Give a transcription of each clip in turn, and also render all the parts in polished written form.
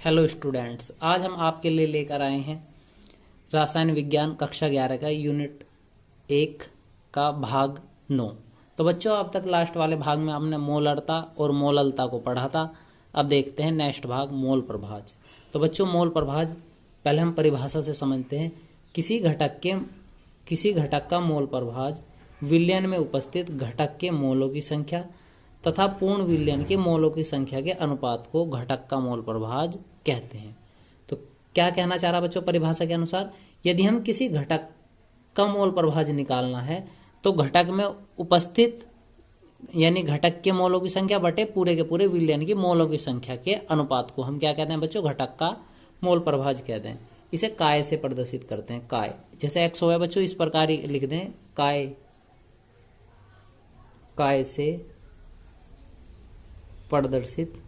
Hello students, आज हम आपके लिए लेकर आए हैं रसायन विज्ञान कक्षा 11 का यूनिट 1 का भाग 9। तो बच्चों, अब तक लास्ट वाले भाग में हमने मोलरता और मोललता को पढ़ा था। अब देखते हैं नेक्स्ट भाग मोल प्रभाज। तो बच्चों, मोल प्रभाज पहले हम परिभाषा से समझते हैं। किसी घटक का मोल प्रभाज विलयन में उपस्थित घटक के मोलों की संख्या तथा पूर्ण विलयन के मोलों की संख्या के अनुपात को घटक का मोल प्रभाज कहते हैं। तो क्या कहना चाह रहा बच्चों परिभाषा के अनुसार, यदि हम किसी घटक का मोल प्रभाज निकालना है तो घटक में उपस्थित यानी घटक के मोलों की संख्या बटे पूरे के पूरे विलयन की मोलों की संख्या के अनुपात को हम क्या कहते हैं बच्चों, घटक का मोल प्रभाज कहते हैं। इसे काय से प्रदर्शित करते हैं। काय जैसे एक्स हो है बच्चों, इस प्रकार ही लिख दें, काय से प्रदर्शित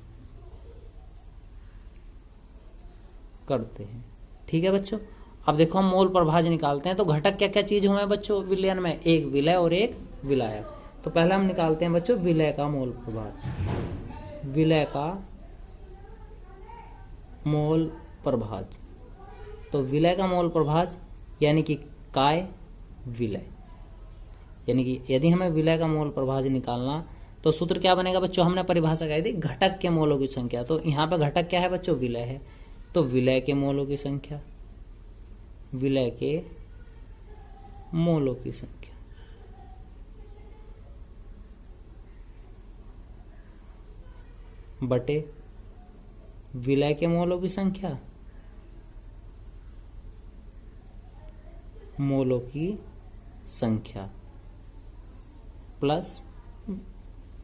करते हैं। ठीक है बच्चों। अब देखो हम मोल प्रभाज निकालते हैं तो घटक क्या क्या चीज हुए बच्चों विलयन में, एक विलय और एक विलायक। तो पहले हम निकालते हैं बच्चों विलय का मोल प्रभाज। विलय का मोल प्रभाज, तो विलय का मोल प्रभाज यानी कि काय विलय, यानी कि यदि हमें विलय का मोल प्रभाज निकालना तो सूत्र क्या बनेगा बच्चों, हमने परिभाषा कही थी घटक के मोलों की संख्या। तो यहां पे घटक क्या है बच्चों, विलय है। तो विलय के मोलों की संख्या, विलय के मोलों की संख्या बटे विलय के मोलों की संख्या मोलों की संख्या प्लस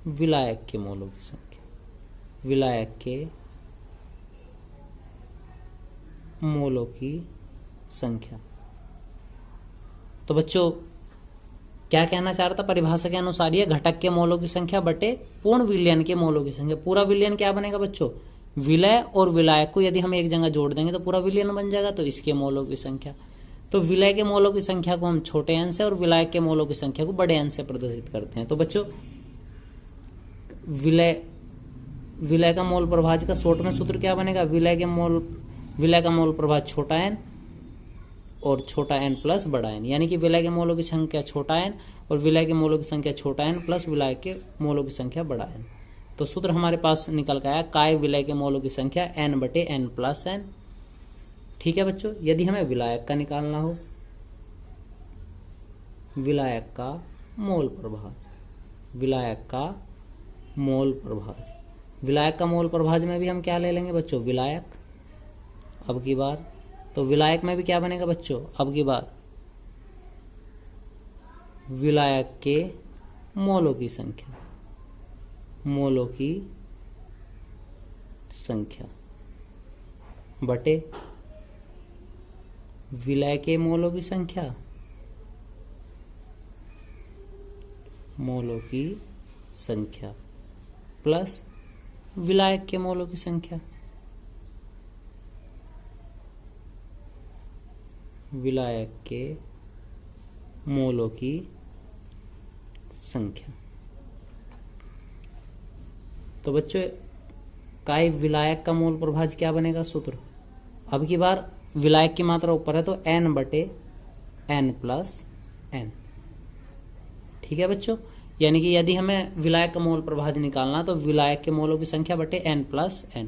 विलायक के मोलों की संख्या, विलायक के मोलों की संख्या। तो बच्चों क्या कहना चाह रहा था परिभाषा के अनुसार, ये घटक के मोलों की संख्या बटे पूर्ण विलयन के मोलों की संख्या। पूरा विलयन क्या बनेगा बच्चों, विलय और विलायक को यदि हम एक जगह जोड़ देंगे तो पूरा विलयन बन जाएगा। तो इसके मोलों की संख्या, तो विलय के मोलों की संख्या को हम छोटे एन से और विलायक के मोलों की संख्या को बड़े एन से प्रदर्शित करते हैं। तो बच्चों विलय का मोल प्रभाज का शॉर्ट में सूत्र क्या बनेगा, विलय का मोल प्रभाज छोटा एन और छोटा एन प्लस बड़ा एन, यानी कि विलय के मोलों की संख्या छोटा एन और विलय के मोलों की संख्या छोटा एन प्लस विलय के मोलों की संख्या बड़ा एन। तो सूत्र हमारे पास निकल गया काय विलय के मोलों की संख्या एन बटे एन प्लस एन। ठीक है बच्चों। यदि हमें विलायक का निकालना हो, विलायक का मोल प्रभाज, विलायक का मोल प्रभाज, विलायक का मोल प्रभाज में भी हम क्या ले लेंगे बच्चों, विलायक। अब की बार तो विलायक में भी क्या बनेगा बच्चों, अब की बार विलायक के मोलों की संख्या, मोलों की संख्या बटे विलय के मोलों की संख्या, मोलों की संख्या प्लस विलायक के मोलों की संख्या, विलायक के मोलों की संख्या। तो बच्चों काय विलायक का मोल प्रभाज क्या बनेगा सूत्र, अब की बार विलायक की मात्रा ऊपर है तो n बटे n प्लस n। ठीक है बच्चों। यानी कि यदि हमें विलायक का मोल प्रभाज निकालना तो विलायक के मोलों की संख्या बटे n प्लस n।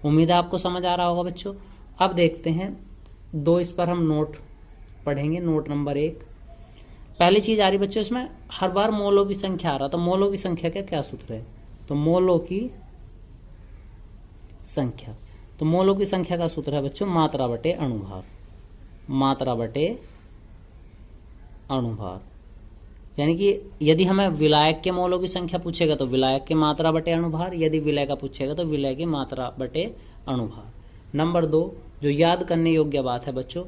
उम्मीद है आपको समझ आ रहा होगा बच्चों। अब देखते हैं दो, इस पर हम नोट पढ़ेंगे। नोट नंबर 1, पहली चीज आ रही बच्चों, इसमें हर बार मोलों की संख्या आ रहा, तो मोलों की संख्या का क्या सूत्र है, तो मोलों की संख्या, तो मोलों की संख्या का सूत्र है बच्चों मात्रा बटे अणुभार, मात्रा बटे अणुभार। यानी कि यदि हमें विलायक के मोलों की संख्या पूछेगा तो विलायक की मात्रा बटे अणुभार, यदि विलय का पूछेगा तो विलय की मात्रा बटे अणुभार। नंबर 2, जो याद करने योग्य बात है बच्चों,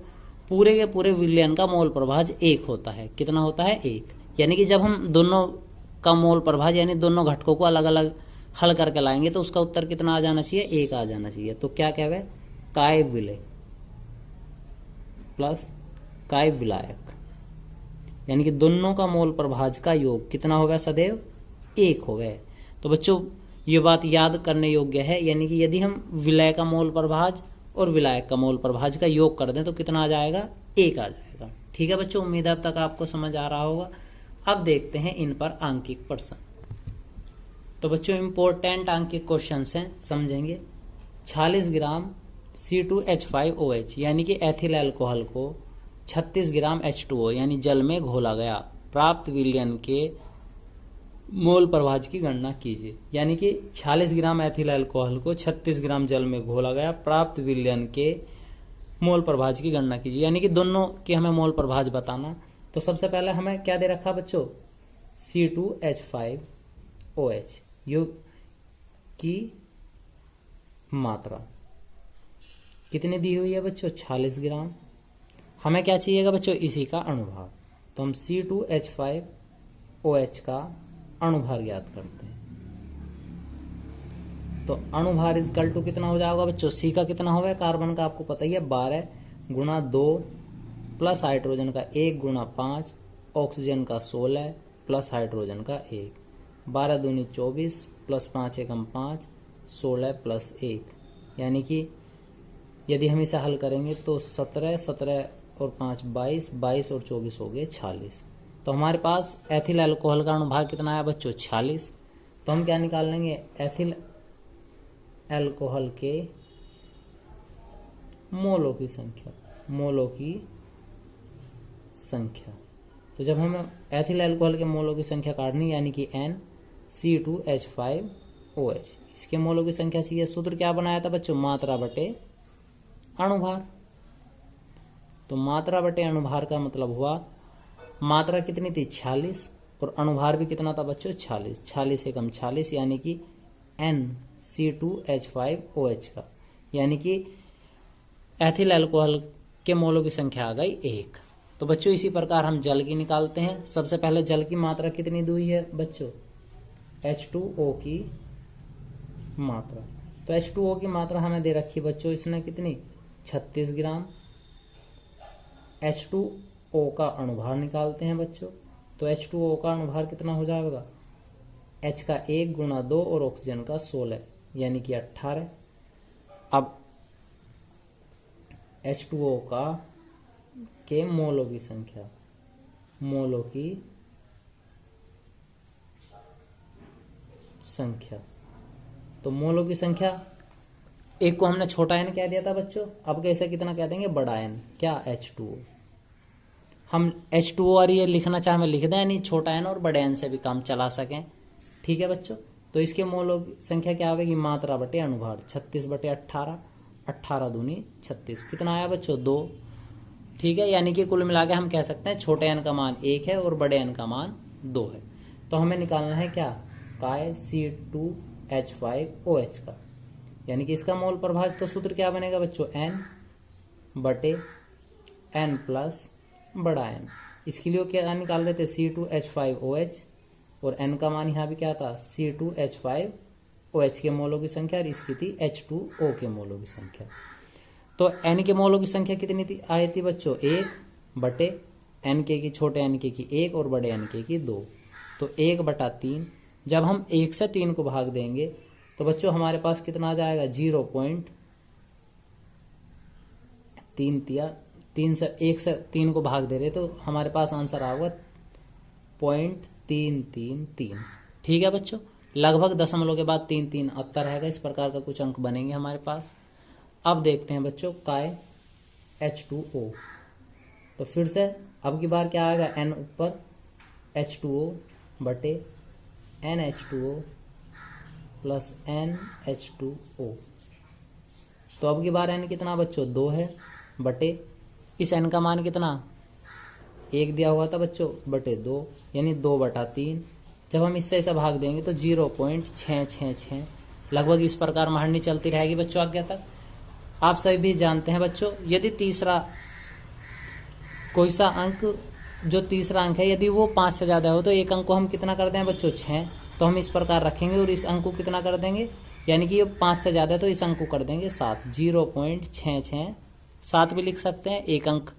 पूरे के पूरे विलयन का मोल प्रभाज 1 होता है। कितना होता है, 1। यानी कि जब हम दोनों का मोल प्रभाज यानी दोनों घटकों को अलग अलग हल करके लाएंगे तो उसका उत्तर कितना आ जाना चाहिए, 1 आ जाना चाहिए। तो क्या कहवे, काय विलय प्लस काय विलायक, यानी कि दोनों का मोल प्रभाज का योग कितना होगा, सदैव 1 होगा। तो बच्चों ये बात याद करने योग्य है, यानी कि यदि हम विलय का मोल प्रभाज और विलायक का मोल प्रभाज का योग कर दें तो कितना आ जाएगा, 1 आ जाएगा। ठीक है बच्चों, उम्मीद है अब तक आपको समझ आ रहा होगा। अब देखते हैं इन पर आंकिक प्रश्न। तो बच्चों इंपॉर्टेंट आंकिक क्वेश्चन हैं, समझेंगे। 46 ग्राम C2H5OH यानी कि एथिल अल्कोहल को 36 ग्राम H2O यानी जल में घोला गया, प्राप्त विलयन के मोल प्रभाज की गणना कीजिए। यानी कि 46 ग्राम एथिल अल्कोहल को 36 ग्राम जल में घोला गया, प्राप्त विलयन के मोल प्रभाज की गणना कीजिए। यानी कि दोनों की हमें मोल प्रभाज बताना। तो सबसे पहले हमें क्या दे रखा बच्चों, C2H5OH योग की मात्रा कितनी दी हुई है बच्चों, 46 ग्राम। हमें क्या चाहिएगा बच्चों, इसी का अणुभार। तो हम C2H5OH का अणुभार ज्ञात करते हैं। तो अणुभार इजकल टू कितना हो जाएगा बच्चों, C का कितना होगा, कार्बन का आपको पता ही है 12 गुणा 2 प्लस हाइड्रोजन का 1 गुणा 5, ऑक्सीजन का 16 प्लस हाइड्रोजन का 1, 12 दूनी 24 प्लस 5 एकम 5, 16 प्लस 1। यानी कि यदि हम इसे हल करेंगे तो 17 17 और 5 22, 22 और 24 हो गए 46। तो हमारे पास एथिल अल्कोहल का अणुभार कितना आया बच्चों, 46। तो हम क्या निकाल लेंगे, एथिल अल्कोहल के मोलों की संख्या, मोलों की संख्या। तो जब हमें एथिल अल्कोहल के मोलों की संख्या काटनी, यानी कि NC2H5OH, इसके मोलों की संख्या चाहिए। सूत्र क्या बनाया था बच्चों, मात्रा बटे अणुभार। तो मात्रा बटे अणुभार का मतलब हुआ, मात्रा कितनी थी 46 और अणुभार भी कितना था बच्चों 46, 46 एकम 40 यानी कि NC2H5OH का, यानी कि एथिल अल्कोहल के मोलों की संख्या आ गई 1। तो बच्चों इसी प्रकार हम जल की निकालते हैं। सबसे पहले जल की मात्रा कितनी दी हुई है बच्चों, H2O की मात्रा। तो H2O की मात्रा हमें दे रखी बच्चों, इसने कितनी 36 ग्राम। H2O का अणुभार निकालते हैं बच्चों। तो H2O का अणुभार कितना हो जाएगा, H का 1 गुणा 2 और ऑक्सीजन का 16 यानी कि 18। अब H2O का के मोलों की संख्या, मोलों की संख्या। तो मोलों की संख्या, एक को हमने छोटा n कह दिया था बच्चों, अब कैसे कितना कह देंगे, बड़ा n, क्या H2O। हम H2O और ये लिखना चाहे मैं लिख दें, यानी छोटा n और बड़े n से भी काम चला सकें। ठीक है बच्चों, तो इसके मोलों की संख्या क्या आएगी, मात्रा बटे अणुभार, 36 बटे 18, 18 दूनी 36, कितना आया बच्चों 2। ठीक है, यानी कि कुल मिला के हम कह सकते हैं छोटे n का मान 1 है और बड़े n का मान 2 है। तो हमें निकालना है क्या, काय C2H5OH का, यानी कि इसका मोल प्रभाज। तो सूत्र क्या बनेगा बच्चों, n बटे n प्लस बड़ा n। इसके लिए क्या निकाल रहे थे, C2H5OH, और n का मान यहाँ भी क्या था, C2H5OH के मोलों की संख्या, और इसकी थी H2O के मोलों की संख्या। तो n के मोलों की संख्या कितनी थी, आई थी बच्चों 1 बटे n के की, छोटे n के की 1 और बड़े n के की 2। तो 1 बटा 3, जब हम 1 से 3 को भाग देंगे तो बच्चों हमारे पास कितना आ जाएगा, 0.3 से 1 से 3 को भाग दे रहे तो हमारे पास आंसर आएगा 0.333। ठीक है बच्चों, लगभग दशमलव के बाद 3 आता रहेगा, इस प्रकार का कुछ अंक बनेंगे हमारे पास। अब देखते हैं बच्चों काय H2O। तो फिर से अब की बार क्या आएगा, n ऊपर H2O बटे NH2O प्लस NH2O। तो अब की बार n कितना बच्चों 2 है, बटे इस n का मान कितना 1 दिया हुआ था बच्चों, बटे 2 यानी 2 बटा 3। जब हम इससे ऐसा भाग देंगे तो 0.666 लगभग इस प्रकार मारनी चलती रहेगी बच्चों आगे तक। आप सभी भी जानते हैं बच्चों, यदि तीसरा कोई सा अंक, जो तीसरा अंक है यदि वो 5 से ज्यादा हो तो एक अंक को हम कितना कर दें बच्चों 6, तो हम इस प्रकार रखेंगे और इस अंक को कितना कर देंगे, यानी कि ये 5 से ज्यादा है तो इस अंक को कर देंगे 7, 0.667 भी लिख सकते हैं। एक अंक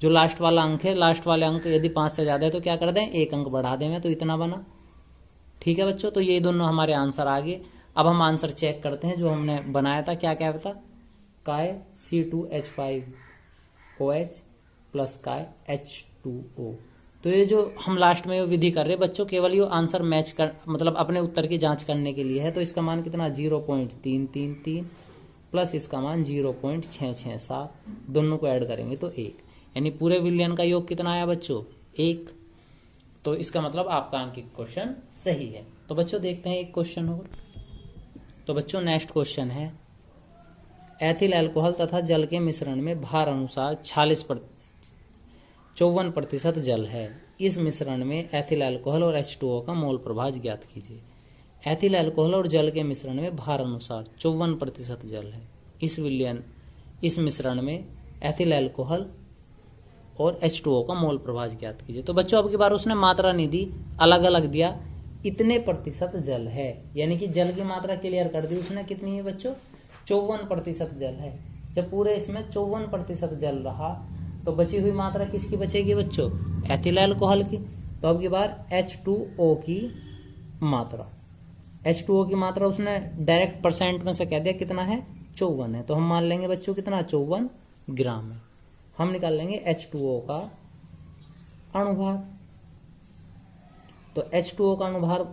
जो लास्ट वाला अंक है, लास्ट वाले अंक यदि 5 से ज्यादा है तो क्या कर दें, एक अंक बढ़ा दें, तो इतना बना। ठीक है बच्चों, तो ये दोनों हमारे आंसर आ गए। अब हम आंसर चेक करते हैं जो हमने बनाया था, क्या क्या था, काय C2H5OH प्लस काय H2O। तो ये जो हम लास्ट में विधि कर रहे हैं बच्चों, केवल ये आंसर मैच कर मतलब अपने उत्तर की जांच करने के लिए है। तो इसका मान कितना 0.333 प्लस इसका मान 0.667, दोनों को ऐड करेंगे तो 1, यानी पूरे विलयन का योग कितना आया बच्चों 1। तो इसका मतलब आपका अंकित क्वेश्चन सही है। तो बच्चों देखते हैं एक क्वेश्चन और। तो बच्चों नेक्स्ट क्वेश्चन है, एथिल अल्कोहल तथा जल के मिश्रण में भार अनुसार 54% जल है। इस मिश्रण में एथिल अल्कोहल और H2O का मोल प्रभाव ज्ञात कीजिए। एथिल अल्कोहल और जल के मिश्रण में भार अनुसार 54% जल है। इस मिश्रण में एथिल अल्कोहल और H2O का मोल प्रभाव ज्ञात कीजिए। तो बच्चों अब की बार उसने मात्रा नहीं दी, अलग अलग दिया, इतने प्रतिशत जल है, यानी कि जल की मात्रा क्लियर कर दी उसने, कितनी है बच्चों 54% जल है। जब पूरे इसमें 54% जल रहा तो बची हुई मात्रा किसकी बचेगी बच्चों, एथिल अल्कोहल की। तो अब की बार H2O की मात्रा, H2O की मात्रा उसने डायरेक्ट परसेंट में से कह दिया कितना है 54 है, तो हम मान लेंगे बच्चों कितना 54 ग्राम है। हम निकाल लेंगे H2O का अणुभार। तो H2O का अणुभार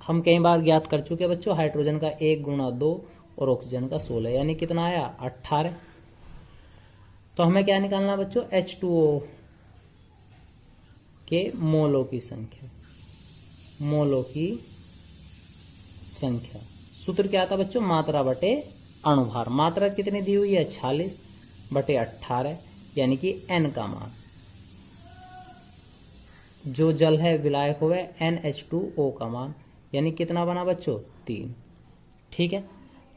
हम कई बार ज्ञात कर चुके हैं बच्चों, हाइड्रोजन का 1 गुणा 2 और ऑक्सीजन का 16, यानी कितना आया 18। तो हमें क्या निकालना बच्चों, H2O के मोलों की संख्या, मोलों की संख्या। सूत्र क्या था बच्चों, मात्रा बटे अणुभार। मात्रा कितनी दी हुई है 46 बटे 18, यानी कि N का मान, जो जल है विलायक हुए NH2O का मान, यानी कितना बना बच्चों 3। ठीक है,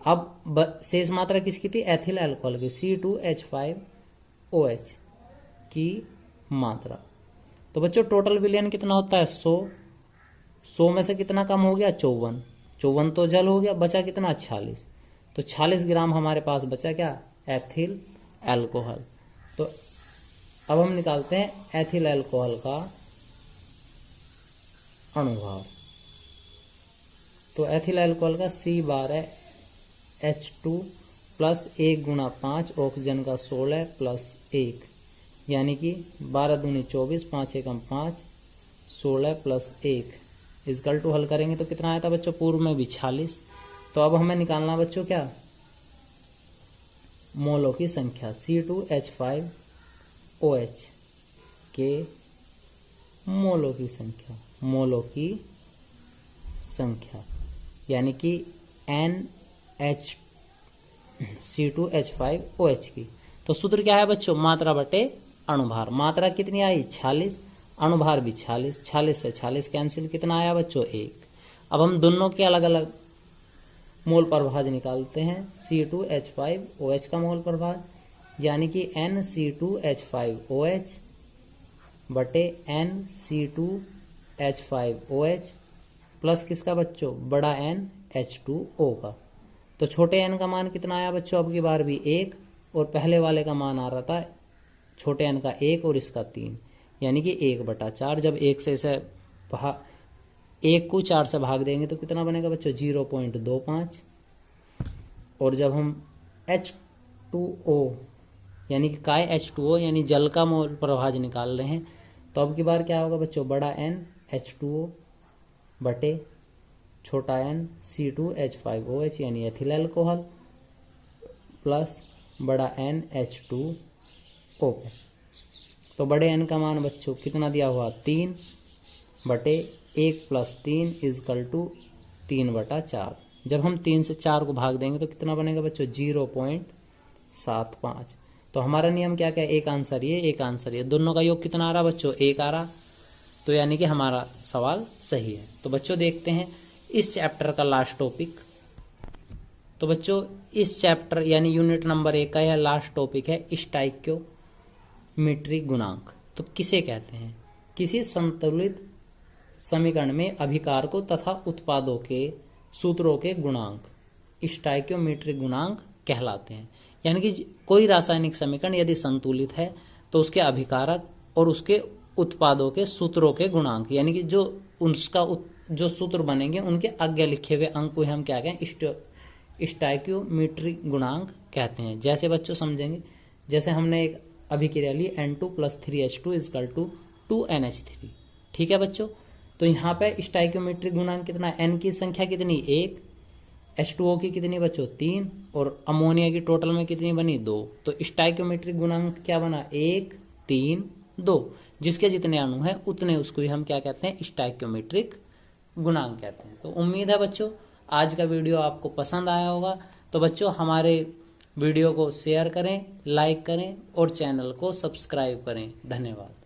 अब शेष मात्रा किसकी थी, एथिल अल्कोहल की, C2H5OH की मात्रा। तो बच्चों टोटल विलयन कितना होता है 100 में से कितना कम हो गया 54 तो जल हो गया, बचा कितना 46। तो 46 ग्राम हमारे पास बचा क्या, एथिल अल्कोहल। तो अब हम निकालते हैं एथिल अल्कोहल का अणुभार। तो एथिल अल्कोहल का C बार है H2 प्लस 1 गुणा 5, ऑक्सीजन का 16 प्लस 1, यानी कि 12 दूनी 24, 5 एकम 5, 16 प्लस 1 इजकल टू हल करेंगे तो कितना आया था बच्चों, पूर्व में भी 46। तो अब हमें निकालना बच्चों क्या, मोलों की संख्या, C2H5OH के मोलों की संख्या, मोलों की संख्या, यानी कि C2H5OH की। तो सूत्र क्या है बच्चों, मात्रा बटे अणुभार। मात्रा कितनी आई 46, अणुभार भी 46, 46 से 46 कैंसिल, कितना आया बच्चों 1। अब हम दोनों के अलग अलग मोल प्रभाज निकालते हैं। C2H5OH का मोल प्रभाज, यानी कि NC2H5OH बटे NC2H5OH प्लस किसका बच्चों, बड़ा N H2O का। तो छोटे n का मान कितना आया बच्चों, अब की बार भी 1, और पहले वाले का मान आ रहा था छोटे n का 1 और इसका 3, यानी कि 1/4। जब 1 से इसे 1 को 4 से भाग देंगे तो कितना बनेगा बच्चों 0.25। और जब हम H2O यानी कि काय H2O यानी जल का मोल प्रभाज निकाल रहे हैं, तो अब की बार क्या होगा बच्चों, बड़ा N H2O बटे छोटा n C2H5OH यानी एथिल अल्कोहल प्लस बड़ा N H2O। तो बड़े n का मान बच्चों कितना दिया हुआ 3 बटे 1 प्लस 3 इजकल टू 3/4। जब हम 3 से 4 को भाग देंगे तो कितना बनेगा बच्चों 0.75। तो हमारा नियम क्या क्या, एक आंसर ये, एक आंसर ये, दोनों का योग कितना आ रहा बच्चों 1 आ रहा। तो यानी कि हमारा सवाल सही है। तो बच्चों देखते हैं इस चैप्टर का लास्ट टॉपिक। तो बच्चों इस चैप्टर यानी यूनिट नंबर 1 का यह लास्ट टॉपिक है, स्टोइकियोमेट्रिक गुणांक। तो किसे कहते हैं, किसी संतुलित समीकरण में अभिकारकों तथा उत्पादों के सूत्रों के गुणांक स्टोइकियोमेट्रिक गुणांक कहलाते हैं। यानी कि कोई रासायनिक समीकरण यदि संतुलित है तो उसके अभिकारक और उसके उत्पादों के सूत्रों के गुणांक, यानी कि जो उसका जो सूत्र बनेंगे उनके आगे लिखे हुए अंक को हम क्या कहें, स्टोइकियोमेट्रिक गुणांक कहते हैं। जैसे बच्चों समझेंगे, जैसे हमने एक अभिक्रिया ली N2 + 3H2 = 2NH3। ठीक है बच्चों, तो यहाँ पे स्टोइकियोमेट्रिक गुणांक कितना, N की संख्या कितनी 1, H2O की कितनी बच्चों 3, और अमोनिया की टोटल में कितनी बनी 2। तो स्टोइकियोमेट्रिक गुणांक क्या बना 1, 3, 2। जिसके जितने अणु हैं उतने उसको ही हम क्या कहते हैं, स्टोइकियोमेट्रिक गुणांक कहते हैं। तो उम्मीद है बच्चों आज का वीडियो आपको पसंद आया होगा। तो बच्चों हमारे वीडियो को शेयर करें, लाइक करें और चैनल को सब्सक्राइब करें। धन्यवाद।